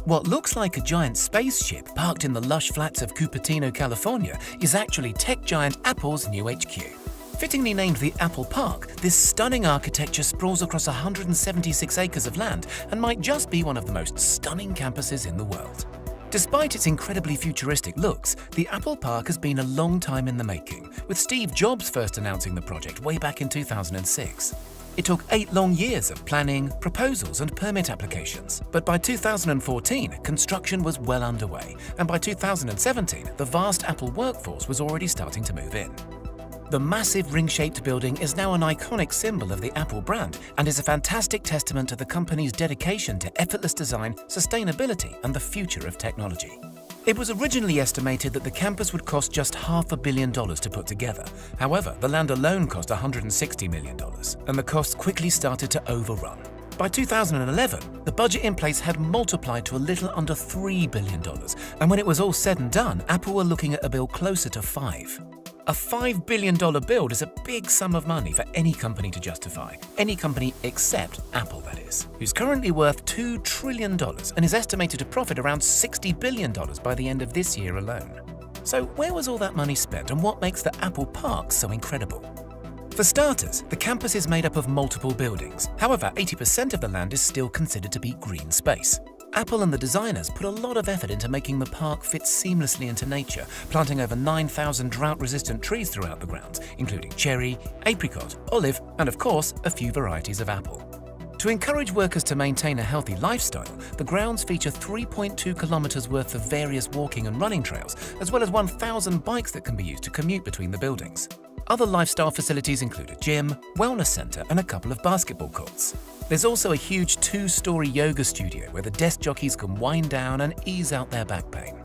What looks like a giant spaceship parked in the lush flats of Cupertino, California, is actually tech giant Apple's new HQ. Fittingly named the Apple Park, this stunning architecture sprawls across 176 acres of land and might just be one of the most stunning campuses in the world. Despite its incredibly futuristic looks, the Apple Park has been a long time in the making, with Steve Jobs first announcing the project way back in 2006. It took 8 long years of planning, proposals and permit applications, but by 2014, construction was well underway, and by 2017, the vast Apple workforce was already starting to move in. The massive ring-shaped building is now an iconic symbol of the Apple brand and is a fantastic testament to the company's dedication to effortless design, sustainability, and the future of technology. It was originally estimated that the campus would cost just $500 million to put together. However, the land alone cost $160 million, and the costs quickly started to overrun. By 2011, the budget in place had multiplied to a little under $3 billion, and when it was all said and done, Apple were looking at a bill closer to $5. A $5 billion build is a big sum of money for any company to justify. Any company except Apple, that is, who's currently worth $2 trillion and is estimated to profit around $60 billion by the end of this year alone. So where was all that money spent, and what makes the Apple Park so incredible? For starters, the campus is made up of multiple buildings. However, 80% of the land is still considered to be green space. Apple and the designers put a lot of effort into making the park fit seamlessly into nature, planting over 9,000 drought-resistant trees throughout the grounds, including cherry, apricot, olive, and of course, a few varieties of apple. To encourage workers to maintain a healthy lifestyle, the grounds feature 3.2 kilometers worth of various walking and running trails, as well as 1,000 bikes that can be used to commute between the buildings. Other lifestyle facilities include a gym, wellness center, and a couple of basketball courts. There's also a huge 2-story yoga studio where the desk jockeys can wind down and ease out their back pain.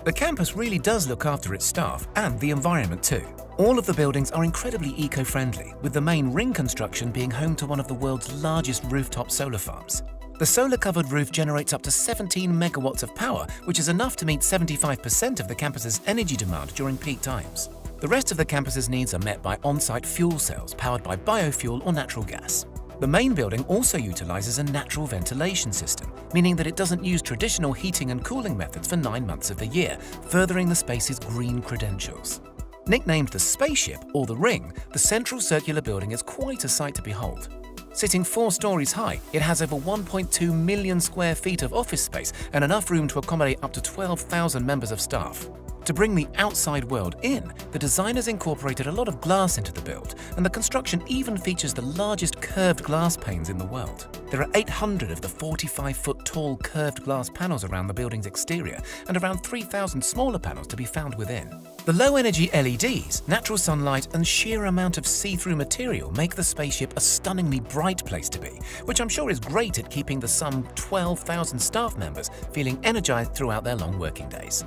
The campus really does look after its staff and the environment too. All of the buildings are incredibly eco-friendly, with the main ring construction being home to one of the world's largest rooftop solar farms. The solar-covered roof generates up to 17 megawatts of power, which is enough to meet 75% of the campus's energy demand during peak times. The rest of the campus's needs are met by on-site fuel cells powered by biofuel or natural gas. The main building also utilizes a natural ventilation system, meaning that it doesn't use traditional heating and cooling methods for 9 months of the year, furthering the space's green credentials. Nicknamed the Spaceship or the Ring, the central circular building is quite a sight to behold. Sitting 4 stories high, it has over 1.2 million square feet of office space and enough room to accommodate up to 12,000 members of staff. To bring the outside world in, the designers incorporated a lot of glass into the build, and the construction even features the largest curved glass panes in the world. There are 800 of the 45-foot tall curved glass panels around the building's exterior, and around 3,000 smaller panels to be found within. The low-energy LEDs, natural sunlight, and sheer amount of see-through material make the spaceship a stunningly bright place to be, which I'm sure is great at keeping the some 12,000 staff members feeling energized throughout their long working days.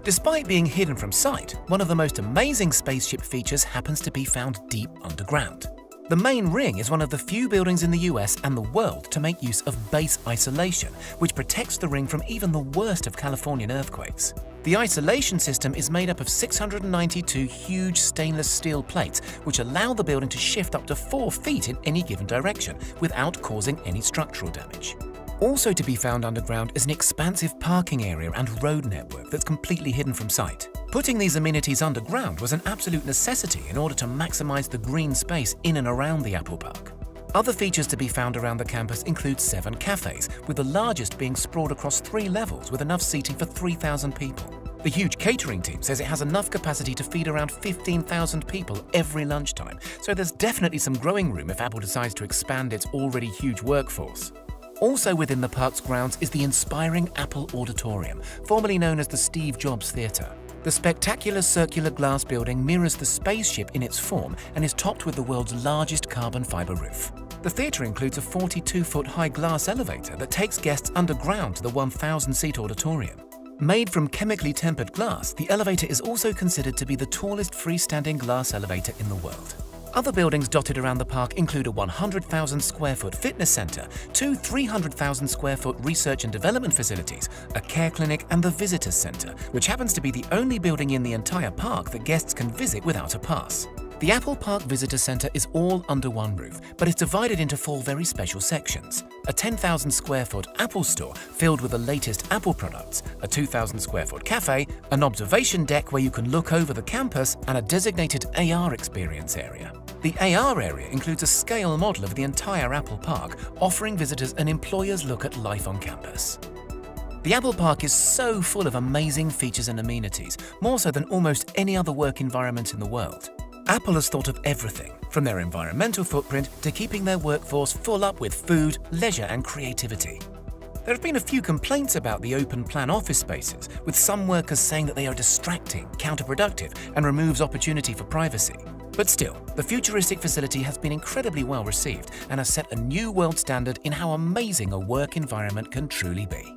Despite being hidden from sight, one of the most amazing spaceship features happens to be found deep underground. The main ring is one of the few buildings in the US and the world to make use of base isolation, which protects the ring from even the worst of Californian earthquakes. The isolation system is made up of 692 huge stainless steel plates, which allow the building to shift up to 4 feet in any given direction without causing any structural damage. Also to be found underground is an expansive parking area and road network that's completely hidden from sight. Putting these amenities underground was an absolute necessity in order to maximize the green space in and around the Apple Park. Other features to be found around the campus include 7 cafes, with the largest being sprawled across 3 levels with enough seating for 3,000 people. The huge catering team says it has enough capacity to feed around 15,000 people every lunchtime, so there's definitely some growing room if Apple decides to expand its already huge workforce. Also within the park's grounds is the inspiring Apple Auditorium, formerly known as the Steve Jobs Theater. The spectacular circular glass building mirrors the spaceship in its form and is topped with the world's largest carbon fiber roof. The theater includes a 42-foot high glass elevator that takes guests underground to the 1,000-seat auditorium. Made from chemically tempered glass, the elevator is also considered to be the tallest freestanding glass elevator in the world. Other buildings dotted around the park include a 100,000 square foot fitness center, 2 300,000 square foot research and development facilities, a care clinic, and the visitors center, which happens to be the only building in the entire park that guests can visit without a pass. The Apple Park Visitor Centre is all under one roof, but it's divided into 4 very special sections. A 10,000 square foot Apple store filled with the latest Apple products, a 2,000 square foot cafe, an observation deck where you can look over the campus, and a designated AR experience area. The AR area includes a scale model of the entire Apple Park, offering visitors an employer's look at life on campus. The Apple Park is so full of amazing features and amenities, more so than almost any other work environment in the world. Apple has thought of everything, from their environmental footprint to keeping their workforce full up with food, leisure and creativity. There have been a few complaints about the open-plan office spaces, with some workers saying that they are distracting, counterproductive and removes opportunity for privacy. But still, the futuristic facility has been incredibly well received and has set a new world standard in how amazing a work environment can truly be.